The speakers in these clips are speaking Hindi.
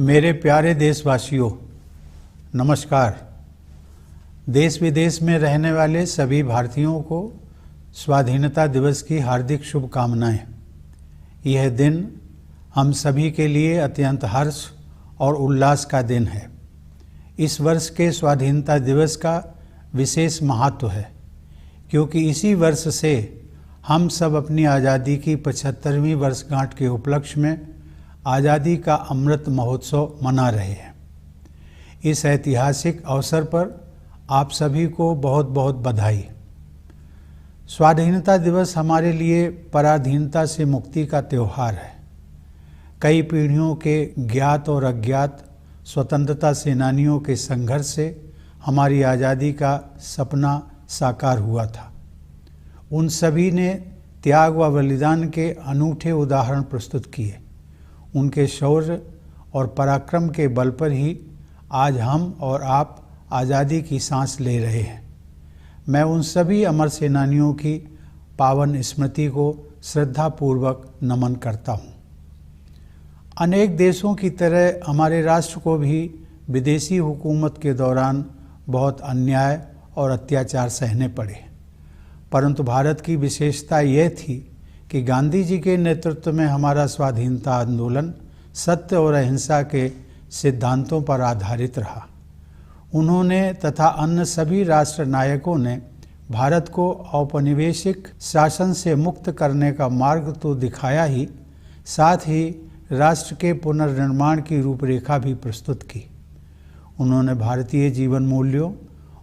मेरे प्यारे देशवासियों, नमस्कार। देश विदेश में रहने वाले सभी भारतीयों को स्वाधीनता दिवस की हार्दिक शुभकामनाएं। यह दिन हम सभी के लिए अत्यंत हर्ष और उल्लास का दिन है। इस वर्ष के स्वाधीनता दिवस का विशेष महत्व है क्योंकि इसी वर्ष से हम सब अपनी आज़ादी की 75वीं वर्षगांठ के उपलक्ष्य में आज़ादी का अमृत महोत्सव मना रहे हैं। इस ऐतिहासिक अवसर पर आप सभी को बहुत बहुत बधाई। स्वाधीनता दिवस हमारे लिए पराधीनता से मुक्ति का त्यौहार है। कई पीढ़ियों के ज्ञात और अज्ञात स्वतंत्रता सेनानियों के संघर्ष से हमारी आज़ादी का सपना साकार हुआ था। उन सभी ने त्याग व बलिदान के अनूठे उदाहरण प्रस्तुत किए। उनके शौर्य और पराक्रम के बल पर ही आज हम और आप आज़ादी की सांस ले रहे हैं। मैं उन सभी अमर सेनानियों की पावन स्मृति को श्रद्धापूर्वक नमन करता हूँ। अनेक देशों की तरह हमारे राष्ट्र को भी विदेशी हुकूमत के दौरान बहुत अन्याय और अत्याचार सहने पड़े, परंतु भारत की विशेषता यह थी कि गांधी जी के नेतृत्व में हमारा स्वाधीनता आंदोलन सत्य और अहिंसा के सिद्धांतों पर आधारित रहा। उन्होंने तथा अन्य सभी राष्ट्र नायकों ने भारत को औपनिवेशिक शासन से मुक्त करने का मार्ग तो दिखाया ही, साथ ही राष्ट्र के पुनर्निर्माण की रूपरेखा भी प्रस्तुत की। उन्होंने भारतीय जीवन मूल्यों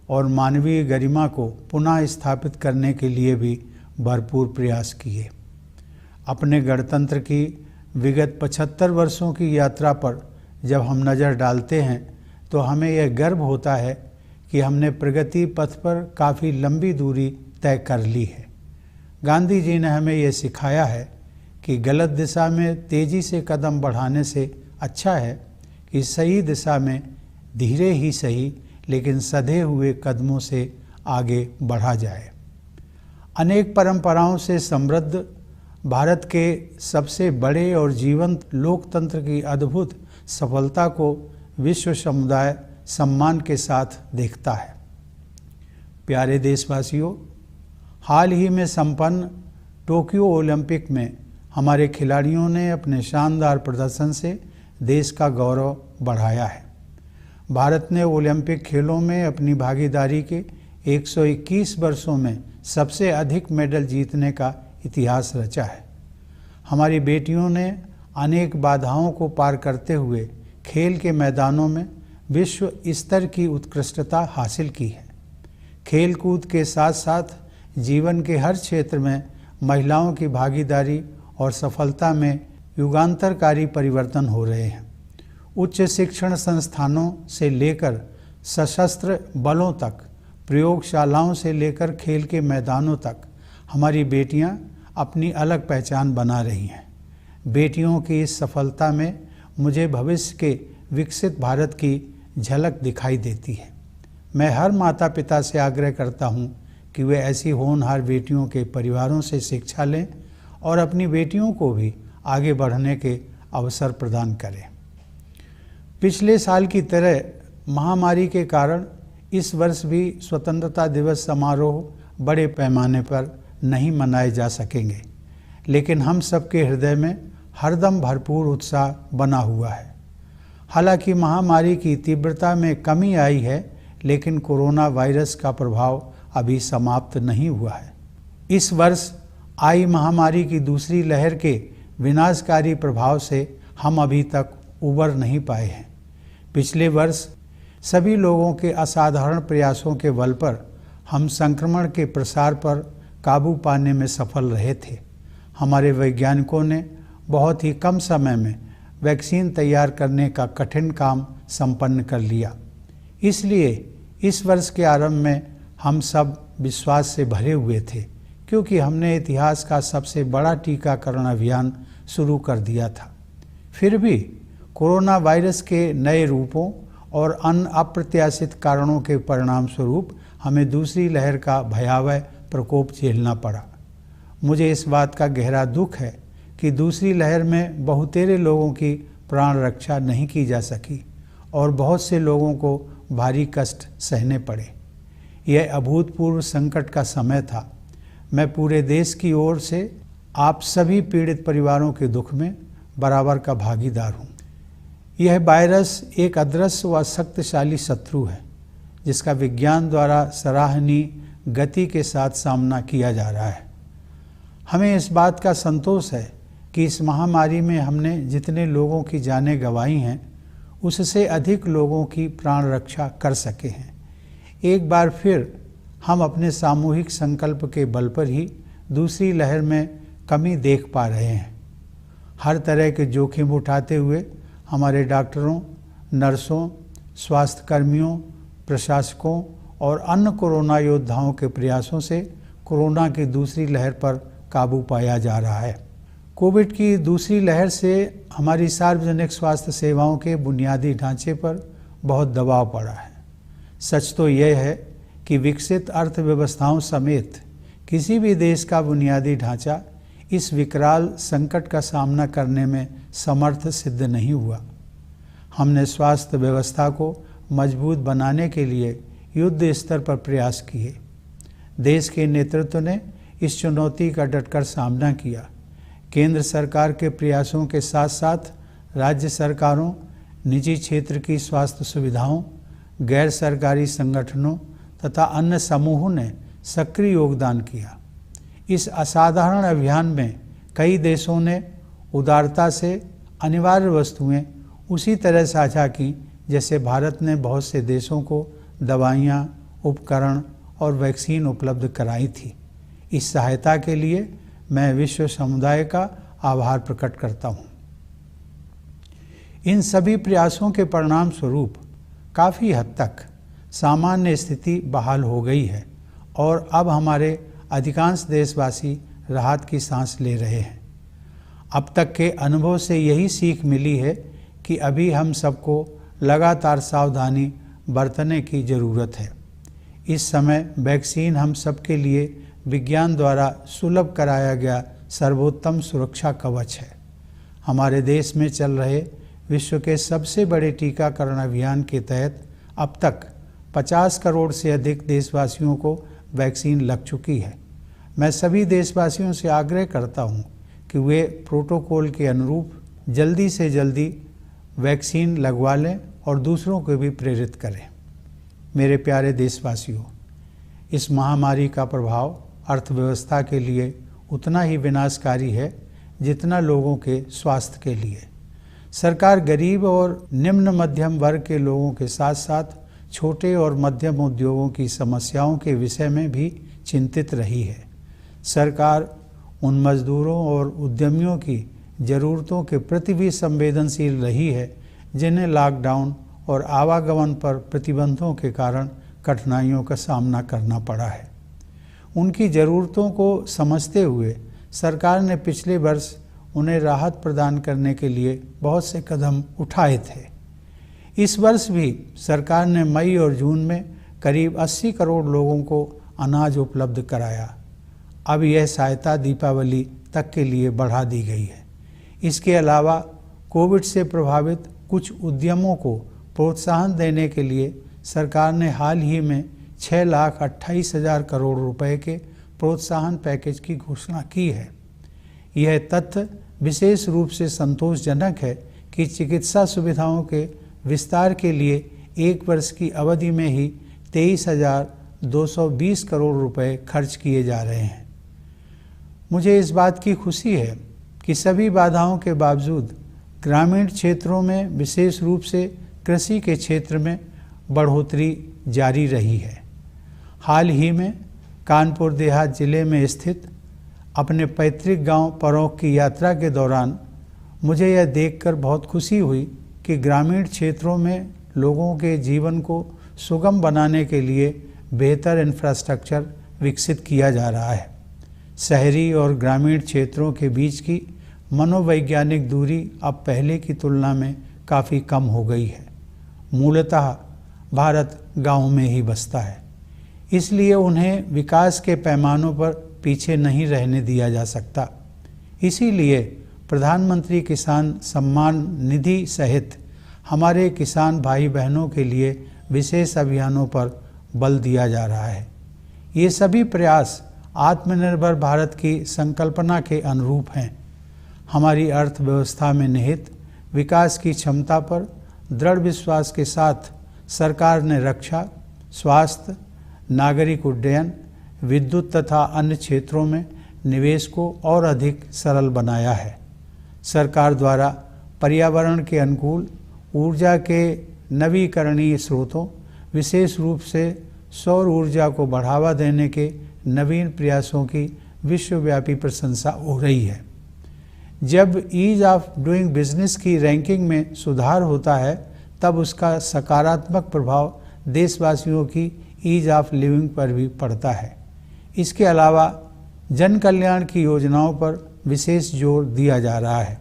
और मानवीय गरिमा को पुनः स्थापित करने के लिए भी भरपूर प्रयास किए। अपने गणतंत्र की विगत 75 वर्षों की यात्रा पर जब हम नज़र डालते हैं तो हमें यह गर्व होता है कि हमने प्रगति पथ पर काफ़ी लंबी दूरी तय कर ली है। गांधी जी ने हमें यह सिखाया है कि गलत दिशा में तेज़ी से कदम बढ़ाने से अच्छा है कि सही दिशा में धीरे ही सही लेकिन सधे हुए कदमों से आगे बढ़ा जाए। अनेक परंपराओं से समृद्ध भारत के सबसे बड़े और जीवंत लोकतंत्र की अद्भुत सफलता को विश्व समुदाय सम्मान के साथ देखता है। प्यारे देशवासियों, हाल ही में संपन्न टोक्यो ओलंपिक में हमारे खिलाड़ियों ने अपने शानदार प्रदर्शन से देश का गौरव बढ़ाया है। भारत ने ओलंपिक खेलों में अपनी भागीदारी के 121 वर्षों में सबसे अधिक मेडल जीतने का इतिहास रचा है। हमारी बेटियों ने अनेक बाधाओं को पार करते हुए खेल के मैदानों में विश्व स्तर की उत्कृष्टता हासिल की है। खेल कूद के साथ साथ जीवन के हर क्षेत्र में महिलाओं की भागीदारी और सफलता में युगांतरकारी परिवर्तन हो रहे हैं। उच्च शिक्षण संस्थानों से लेकर सशस्त्र बलों तक, प्रयोगशालाओं से लेकर खेल के मैदानों तक हमारी बेटियां अपनी अलग पहचान बना रही हैं। बेटियों की इस सफलता में मुझे भविष्य के विकसित भारत की झलक दिखाई देती है। मैं हर माता पिता से आग्रह करता हूं कि वे ऐसी होनहार बेटियों के परिवारों से शिक्षा लें और अपनी बेटियों को भी आगे बढ़ने के अवसर प्रदान करें। पिछले साल की तरह महामारी के कारण इस वर्ष भी स्वतंत्रता दिवस समारोह बड़े पैमाने पर नहीं मनाए जा सकेंगे, लेकिन हम सबके हृदय में हरदम भरपूर उत्साह बना हुआ है। हालांकि महामारी की तीव्रता में कमी आई है, लेकिन कोरोना वायरस का प्रभाव अभी समाप्त नहीं हुआ है। इस वर्ष आई महामारी की दूसरी लहर के विनाशकारी प्रभाव से हम अभी तक उबर नहीं पाए हैं। पिछले वर्ष सभी लोगों के असाधारण प्रयासों के बल पर हम संक्रमण के प्रसार पर काबू पाने में सफल रहे थे। हमारे वैज्ञानिकों ने बहुत ही कम समय में वैक्सीन तैयार करने का कठिन काम संपन्न कर लिया। इसलिए इस वर्ष के आरंभ में हम सब विश्वास से भरे हुए थे, क्योंकि हमने इतिहास का सबसे बड़ा टीकाकरण अभियान शुरू कर दिया था। फिर भी कोरोना वायरस के नए रूपों और अन्य अप्रत्याशित कारणों के परिणाम स्वरूप हमें दूसरी लहर का भयावह प्रकोप झेलना पड़ा। मुझे इस बात का गहरा दुख है कि दूसरी लहर में बहुतेरे लोगों की प्राण रक्षा नहीं की जा सकी और बहुत से लोगों को भारी कष्ट सहने पड़े। यह अभूतपूर्व संकट का समय था। मैं पूरे देश की ओर से आप सभी पीड़ित परिवारों के दुख में बराबर का भागीदार हूँ। यह वायरस एक अदृश्य व शक्तिशाली शत्रु है जिसका विज्ञान द्वारा सराहनीय गति के साथ सामना किया जा रहा है। हमें इस बात का संतोष है कि इस महामारी में हमने जितने लोगों की जानें गंवाई हैं उससे अधिक लोगों की प्राण रक्षा कर सके हैं। एक बार फिर हम अपने सामूहिक संकल्प के बल पर ही दूसरी लहर में कमी देख पा रहे हैं। हर तरह के जोखिम उठाते हुए हमारे डॉक्टरों, नर्सों, स्वास्थ्यकर्मियों, प्रशासकों और अन्य कोरोना योद्धाओं के प्रयासों से कोरोना की दूसरी लहर पर काबू पाया जा रहा है। कोविड की दूसरी लहर से हमारी सार्वजनिक स्वास्थ्य सेवाओं के बुनियादी ढांचे पर बहुत दबाव पड़ा है। सच तो यह है कि विकसित अर्थव्यवस्थाओं समेत किसी भी देश का बुनियादी ढांचा इस विकराल संकट का सामना करने में समर्थ सिद्ध नहीं हुआ। हमने स्वास्थ्य व्यवस्था को मजबूत बनाने के लिए युद्ध स्तर पर प्रयास किए। देश के नेतृत्व ने इस चुनौती का डटकर सामना किया। केंद्र सरकार के प्रयासों के साथ साथ राज्य सरकारों, निजी क्षेत्र की स्वास्थ्य सुविधाओं, गैर सरकारी संगठनों तथा अन्य समूहों ने सक्रिय योगदान किया। इस असाधारण अभियान में कई देशों ने उदारता से अनिवार्य वस्तुएं उसी तरह साझा की जैसे भारत ने बहुत से देशों को दवाइयाँ, उपकरण और वैक्सीन उपलब्ध कराई थी। इस सहायता के लिए मैं विश्व समुदाय का आभार प्रकट करता हूँ। इन सभी प्रयासों के परिणाम स्वरूप काफ़ी हद तक सामान्य स्थिति बहाल हो गई है और अब हमारे अधिकांश देशवासी राहत की सांस ले रहे हैं। अब तक के अनुभव से यही सीख मिली है कि अभी हम सबको लगातार सावधानी बरतने की ज़रूरत है। इस समय वैक्सीन हम सबके लिए विज्ञान द्वारा सुलभ कराया गया सर्वोत्तम सुरक्षा कवच है। हमारे देश में चल रहे विश्व के सबसे बड़े टीकाकरण अभियान के तहत अब तक 50 करोड़ से अधिक देशवासियों को वैक्सीन लग चुकी है। मैं सभी देशवासियों से आग्रह करता हूं कि वे प्रोटोकॉल के अनुरूप जल्दी से जल्दी वैक्सीन लगवा लें और दूसरों को भी प्रेरित करें। मेरे प्यारे देशवासियों, इस महामारी का प्रभाव अर्थव्यवस्था के लिए उतना ही विनाशकारी है जितना लोगों के स्वास्थ्य के लिए। सरकार गरीब और निम्न मध्यम वर्ग के लोगों के साथ साथ छोटे और मध्यम उद्योगों की समस्याओं के विषय में भी चिंतित रही है। सरकार उन मजदूरों और उद्यमियों की ज़रूरतों के प्रति भी संवेदनशील रही है जिन्हें लॉकडाउन और आवागमन पर प्रतिबंधों के कारण कठिनाइयों का सामना करना पड़ा है। उनकी ज़रूरतों को समझते हुए सरकार ने पिछले वर्ष उन्हें राहत प्रदान करने के लिए बहुत से कदम उठाए थे। इस वर्ष भी सरकार ने मई और जून में करीब 80 करोड़ लोगों को अनाज उपलब्ध कराया। अब यह सहायता दीपावली तक के लिए बढ़ा दी गई है। इसके अलावा कोविड से प्रभावित कुछ उद्यमों को प्रोत्साहन देने के लिए सरकार ने हाल ही में 6,28,000 करोड़ रुपए के प्रोत्साहन पैकेज की घोषणा की है। यह तथ्य विशेष रूप से संतोषजनक है कि चिकित्सा सुविधाओं के विस्तार के लिए एक वर्ष की अवधि में ही 23,220 करोड़ रुपए खर्च किए जा रहे हैं। मुझे इस बात की खुशी है कि सभी बाधाओं के बावजूद ग्रामीण क्षेत्रों में विशेष रूप से कृषि के क्षेत्र में बढ़ोतरी जारी रही है। हाल ही में कानपुर देहात जिले में स्थित अपने पैतृक गांव परौख की यात्रा के दौरान मुझे यह देखकर बहुत खुशी हुई कि ग्रामीण क्षेत्रों में लोगों के जीवन को सुगम बनाने के लिए बेहतर इंफ्रास्ट्रक्चर विकसित किया जा रहा है। शहरी और ग्रामीण क्षेत्रों के बीच की मनोवैज्ञानिक दूरी अब पहले की तुलना में काफ़ी कम हो गई है। मूलतः भारत गांव में ही बसता है, इसलिए उन्हें विकास के पैमानों पर पीछे नहीं रहने दिया जा सकता। इसीलिए प्रधानमंत्री किसान सम्मान निधि सहित हमारे किसान भाई बहनों के लिए विशेष अभियानों पर बल दिया जा रहा है। ये सभी प्रयास आत्मनिर्भर भारत की संकल्पना के अनुरूप हैं। हमारी अर्थव्यवस्था में निहित विकास की क्षमता पर दृढ़ विश्वास के साथ सरकार ने रक्षा, स्वास्थ्य, नागरिक उड्डयन, विद्युत तथा अन्य क्षेत्रों में निवेश को और अधिक सरल बनाया है। सरकार द्वारा पर्यावरण के अनुकूल ऊर्जा के नवीकरणीय स्रोतों, विशेष रूप से सौर ऊर्जा को बढ़ावा देने के नवीन प्रयासों की विश्वव्यापी प्रशंसा हो रही है। जब ईज ऑफ डूइंग बिजनेस की रैंकिंग में सुधार होता है तब उसका सकारात्मक प्रभाव देशवासियों की ईज ऑफ लिविंग पर भी पड़ता है। इसके अलावा जन कल्याण की योजनाओं पर विशेष जोर दिया जा रहा है।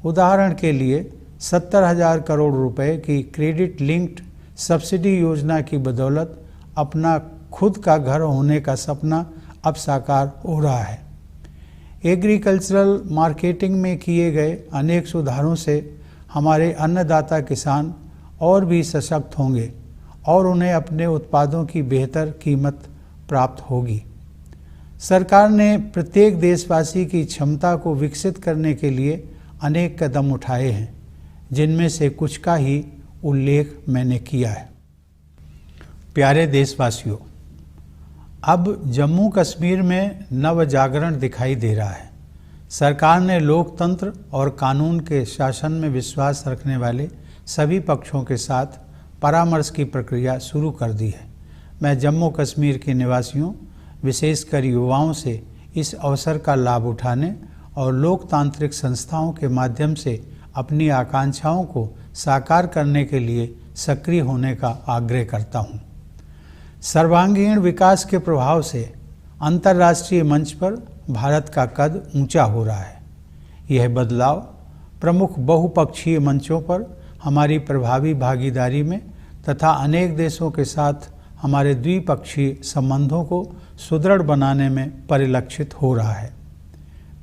उदाहरण के लिए 70,000 करोड़ रुपए की क्रेडिट लिंक्ड सब्सिडी योजना की बदौलत अपना खुद का घर होने का सपना अब साकार हो रहा है। एग्रीकल्चरल मार्केटिंग में किए गए अनेक सुधारों से हमारे अन्नदाता किसान और भी सशक्त होंगे और उन्हें अपने उत्पादों की बेहतर कीमत प्राप्त होगी। सरकार ने प्रत्येक देशवासी की क्षमता को विकसित करने के लिए अनेक कदम उठाए हैं, जिनमें से कुछ का ही उल्लेख मैंने किया है। प्यारे देशवासियों, अब जम्मू कश्मीर में नव जागरण दिखाई दे रहा है। सरकार ने लोकतंत्र और कानून के शासन में विश्वास रखने वाले सभी पक्षों के साथ परामर्श की प्रक्रिया शुरू कर दी है। मैं जम्मू कश्मीर के निवासियों, विशेषकर युवाओं से इस अवसर का लाभ उठाने और लोकतांत्रिक संस्थाओं के माध्यम से अपनी आकांक्षाओं को साकार करने के लिए सक्रिय होने का आग्रह करता हूँ। सर्वांगीण विकास के प्रभाव से अंतर्राष्ट्रीय मंच पर भारत का कद ऊंचा हो रहा है। यह बदलाव प्रमुख बहुपक्षीय मंचों पर हमारी प्रभावी भागीदारी में तथा अनेक देशों के साथ हमारे द्विपक्षीय संबंधों को सुदृढ़ बनाने में परिलक्षित हो रहा है।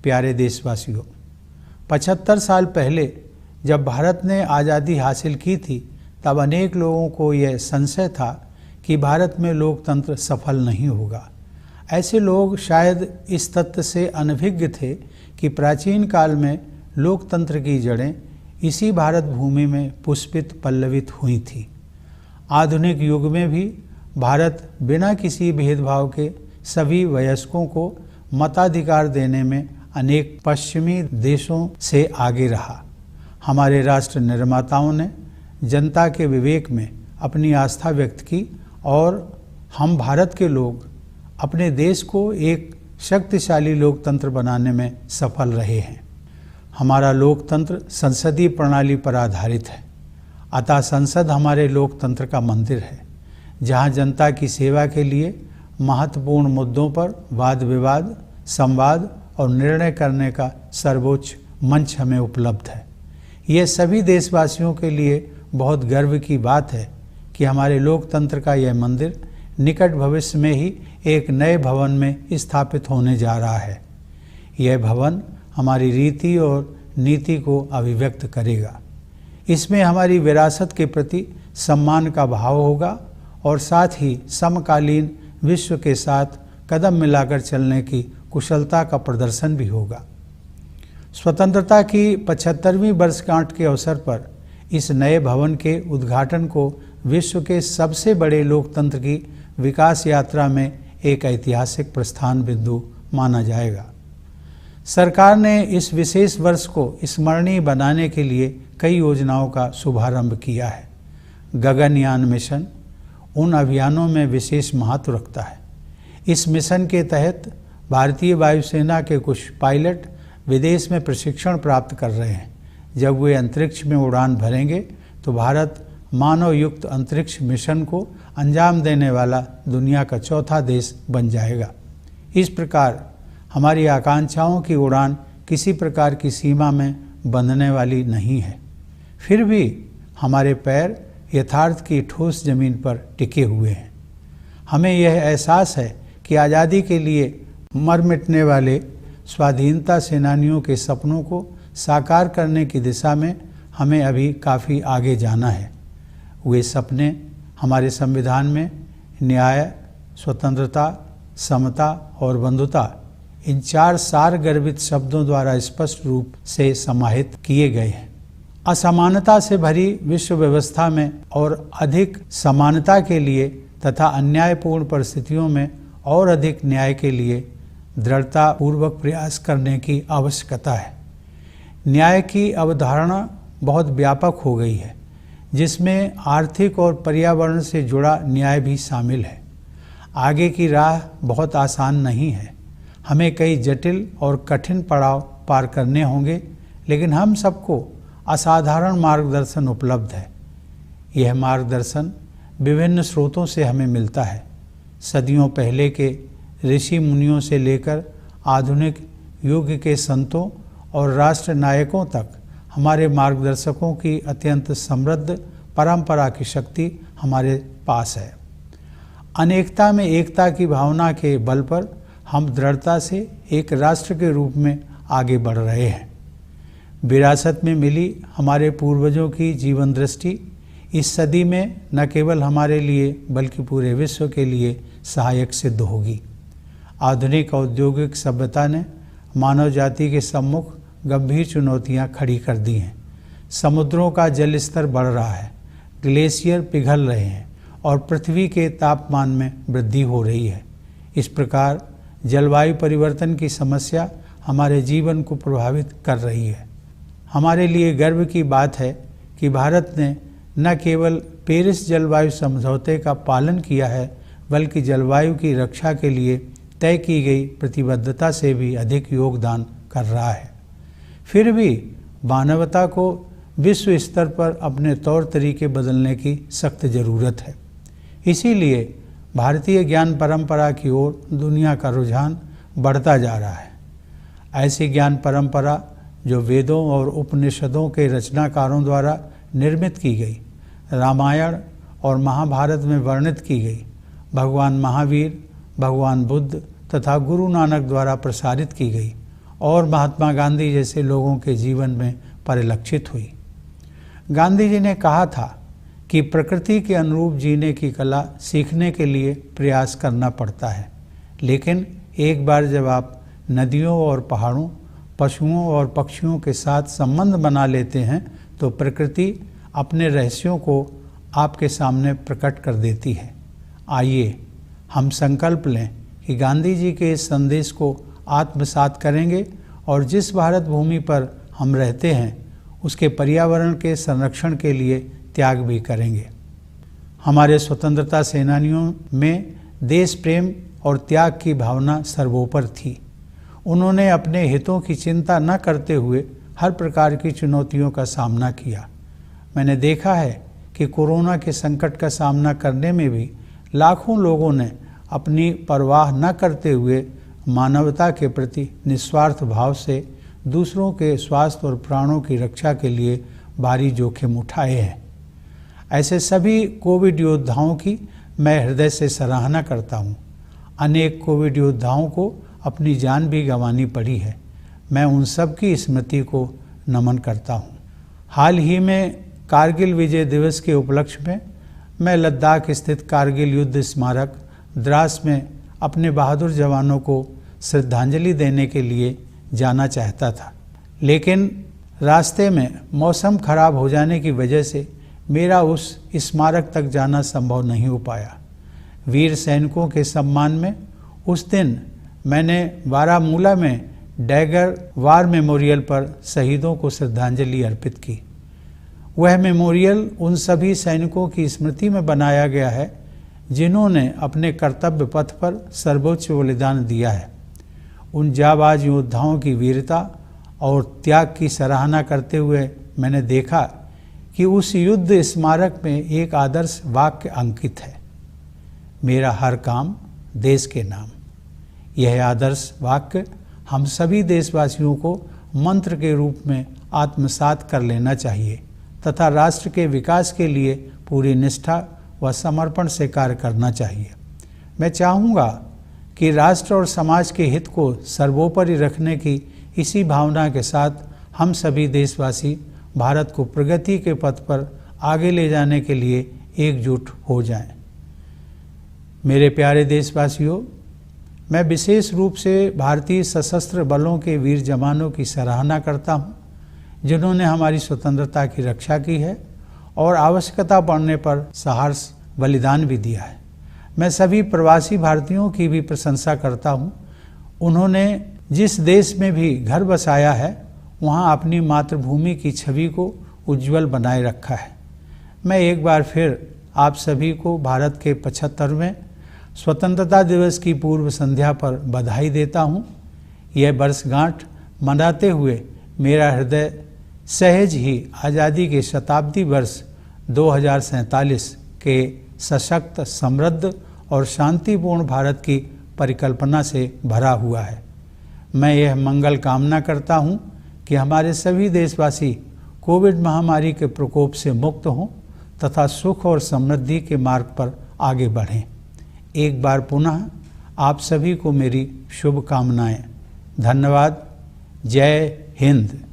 प्यारे देशवासियों, 75 साल पहले जब भारत ने आज़ादी हासिल की थी तब अनेक लोगों को यह संशय था कि भारत में लोकतंत्र सफल नहीं होगा। ऐसे लोग शायद इस तथ्य से अनभिज्ञ थे कि प्राचीन काल में लोकतंत्र की जड़ें इसी भारत भूमि में पुष्पित पल्लवित हुई थी। आधुनिक युग में भी भारत बिना किसी भेदभाव के सभी वयस्कों को मताधिकार देने में अनेक पश्चिमी देशों से आगे रहा। हमारे राष्ट्र निर्माताओं ने जनता के विवेक में अपनी आस्था व्यक्त की और हम भारत के लोग अपने देश को एक शक्तिशाली लोकतंत्र बनाने में सफल रहे हैं। हमारा लोकतंत्र संसदीय प्रणाली पर आधारित है, अतः संसद हमारे लोकतंत्र का मंदिर है, जहां जनता की सेवा के लिए महत्वपूर्ण मुद्दों पर वाद विवाद, संवाद और निर्णय करने का सर्वोच्च मंच हमें उपलब्ध है। यह सभी देशवासियों के लिए बहुत गर्व की बात है कि हमारे लोकतंत्र का यह मंदिर निकट भविष्य में ही एक नए भवन में स्थापित होने जा रहा है। यह भवन हमारी रीति और नीति को अभिव्यक्त करेगा। इसमें हमारी विरासत के प्रति सम्मान का भाव होगा और साथ ही समकालीन विश्व के साथ कदम मिलाकर चलने की कुशलता का प्रदर्शन भी होगा। स्वतंत्रता की 75वीं वर्षगांठ के अवसर पर इस नए भवन के उद्घाटन को विश्व के सबसे बड़े लोकतंत्र की विकास यात्रा में एक ऐतिहासिक प्रस्थान बिंदु माना जाएगा। सरकार ने इस विशेष वर्ष को स्मरणीय बनाने के लिए कई योजनाओं का शुभारंभ किया है। गगनयान मिशन उन अभियानों में विशेष महत्व रखता है। इस मिशन के तहत भारतीय वायुसेना के कुछ पायलट विदेश में प्रशिक्षण प्राप्त कर रहे हैं। जब वे अंतरिक्ष में उड़ान भरेंगे तो भारत मानव युक्त अंतरिक्ष मिशन को अंजाम देने वाला दुनिया का चौथा देश बन जाएगा। इस प्रकार हमारी आकांक्षाओं की उड़ान किसी प्रकार की सीमा में बंधने वाली नहीं है। फिर भी हमारे पैर यथार्थ की ठोस जमीन पर टिके हुए हैं। हमें यह एहसास है कि आज़ादी के लिए मर मिटने वाले स्वाधीनता सेनानियों के सपनों को साकार करने की दिशा में हमें अभी काफ़ी आगे जाना है। वे सपने हमारे संविधान में न्याय, स्वतंत्रता, समता और बंधुता इन 4 सार गर्भित शब्दों द्वारा स्पष्ट रूप से समाहित किए गए हैं। असमानता से भरी विश्व व्यवस्था में और अधिक समानता के लिए तथा अन्यायपूर्ण परिस्थितियों में और अधिक न्याय के लिए दृढ़तापूर्वक प्रयास करने की आवश्यकता है। न्याय की अवधारणा बहुत व्यापक हो गई है, जिसमें आर्थिक और पर्यावरण से जुड़ा न्याय भी शामिल है। आगे की राह बहुत आसान नहीं है, हमें कई जटिल और कठिन पड़ाव पार करने होंगे, लेकिन हम सबको असाधारण मार्गदर्शन उपलब्ध है। यह मार्गदर्शन विभिन्न स्रोतों से हमें मिलता है। सदियों पहले के ऋषि मुनियों से लेकर आधुनिक युग के संतों और राष्ट्र नायकों तक हमारे मार्गदर्शकों की अत्यंत समृद्ध परंपरा की शक्ति हमारे पास है। अनेकता में एकता की भावना के बल पर हम दृढ़ता से एक राष्ट्र के रूप में आगे बढ़ रहे हैं। विरासत में मिली हमारे पूर्वजों की जीवन दृष्टि इस सदी में न केवल हमारे लिए बल्कि पूरे विश्व के लिए सहायक सिद्ध होगी। आधुनिक औद्योगिक सभ्यता ने मानव जाति के सम्मुख गंभीर चुनौतियां खड़ी कर दी हैं। समुद्रों का जल स्तर बढ़ रहा है, ग्लेशियर पिघल रहे हैं और पृथ्वी के तापमान में वृद्धि हो रही है। इस प्रकार जलवायु परिवर्तन की समस्या हमारे जीवन को प्रभावित कर रही है। हमारे लिए गर्व की बात है कि भारत ने न केवल पेरिस जलवायु समझौते का पालन किया है, बल्कि जलवायु की रक्षा के लिए तय की गई प्रतिबद्धता से भी अधिक योगदान कर रहा है। फिर भी मानवता को विश्व स्तर पर अपने तौर तरीके बदलने की सख्त ज़रूरत है। इसीलिए भारतीय ज्ञान परंपरा की ओर दुनिया का रुझान बढ़ता जा रहा है। ऐसी ज्ञान परंपरा जो वेदों और उपनिषदों के रचनाकारों द्वारा निर्मित की गई, रामायण और महाभारत में वर्णित की गई, भगवान महावीर, भगवान बुद्ध तथा गुरु नानक द्वारा प्रसारित की गई और महात्मा गांधी जैसे लोगों के जीवन में परिलक्षित हुई। गांधी जी ने कहा था कि प्रकृति के अनुरूप जीने की कला सीखने के लिए प्रयास करना पड़ता है, लेकिन एक बार जब आप नदियों और पहाड़ों, पशुओं और पक्षियों के साथ संबंध बना लेते हैं तो प्रकृति अपने रहस्यों को आपके सामने प्रकट कर देती है। आइए हम संकल्प लें कि गांधी जी के इस संदेश को आत्मसात करेंगे और जिस भारत भूमि पर हम रहते हैं उसके पर्यावरण के संरक्षण के लिए त्याग भी करेंगे। हमारे स्वतंत्रता सेनानियों में देश प्रेम और त्याग की भावना सर्वोपरि थी। उन्होंने अपने हितों की चिंता न करते हुए हर प्रकार की चुनौतियों का सामना किया। मैंने देखा है कि कोरोना के संकट का सामना करने में भी लाखों लोगों ने अपनी परवाह न करते हुए मानवता के प्रति निस्वार्थ भाव से दूसरों के स्वास्थ्य और प्राणों की रक्षा के लिए भारी जोखिम उठाए हैं। ऐसे सभी कोविड योद्धाओं की मैं हृदय से सराहना करता हूँ। अनेक कोविड योद्धाओं को अपनी जान भी गंवानी पड़ी है। मैं उन सब की स्मृति को नमन करता हूँ। हाल ही में कारगिल विजय दिवस के उपलक्ष्य में मैं लद्दाख स्थित कारगिल युद्ध स्मारक द्रास में अपने बहादुर जवानों को श्रद्धांजलि देने के लिए जाना चाहता था, लेकिन रास्ते में मौसम खराब हो जाने की वजह से मेरा उस स्मारक तक जाना संभव नहीं हो पाया। वीर सैनिकों के सम्मान में उस दिन मैंने बारामूला में डैगर वार मेमोरियल पर शहीदों को श्रद्धांजलि अर्पित की। वह मेमोरियल उन सभी सैनिकों की स्मृति में बनाया गया है जिन्होंने अपने कर्तव्य पथ पर सर्वोच्च बलिदान दिया है। उन जाबाज योद्धाओं की वीरता और त्याग की सराहना करते हुए मैंने देखा कि उस युद्ध स्मारक में एक आदर्श वाक्य अंकित है, मेरा हर काम देश के नाम। यह आदर्श वाक्य हम सभी देशवासियों को मंत्र के रूप में आत्मसात कर लेना चाहिए तथा राष्ट्र के विकास के लिए पूरी निष्ठा व समर्पण से कार्य करना चाहिए। मैं चाहूँगा कि राष्ट्र और समाज के हित को सर्वोपरि रखने की इसी भावना के साथ हम सभी देशवासी भारत को प्रगति के पथ पर आगे ले जाने के लिए एकजुट हो जाएं। मेरे प्यारे देशवासियों, मैं विशेष रूप से भारतीय सशस्त्र बलों के वीर जवानों की सराहना करता हूं, जिन्होंने हमारी स्वतंत्रता की रक्षा की है और आवश्यकता पड़ने पर साहस बलिदान भी दिया है। मैं सभी प्रवासी भारतीयों की भी प्रशंसा करता हूं। उन्होंने जिस देश में भी घर बसाया है वहां अपनी मातृभूमि की छवि को उज्जवल बनाए रखा है। मैं एक बार फिर आप सभी को भारत के 75वें स्वतंत्रता दिवस की पूर्व संध्या पर बधाई देता हूं। यह वर्षगांठ मनाते हुए मेरा हृदय सहज ही आज़ादी के शताब्दी वर्ष 2047 के सशक्त, समृद्ध और शांतिपूर्ण भारत की परिकल्पना से भरा हुआ है। मैं यह मंगल कामना करता हूं कि हमारे सभी देशवासी कोविड महामारी के प्रकोप से मुक्त हों तथा सुख और समृद्धि के मार्ग पर आगे बढ़ें। एक बार पुनः आप सभी को मेरी शुभकामनाएं। धन्यवाद। जय हिंद।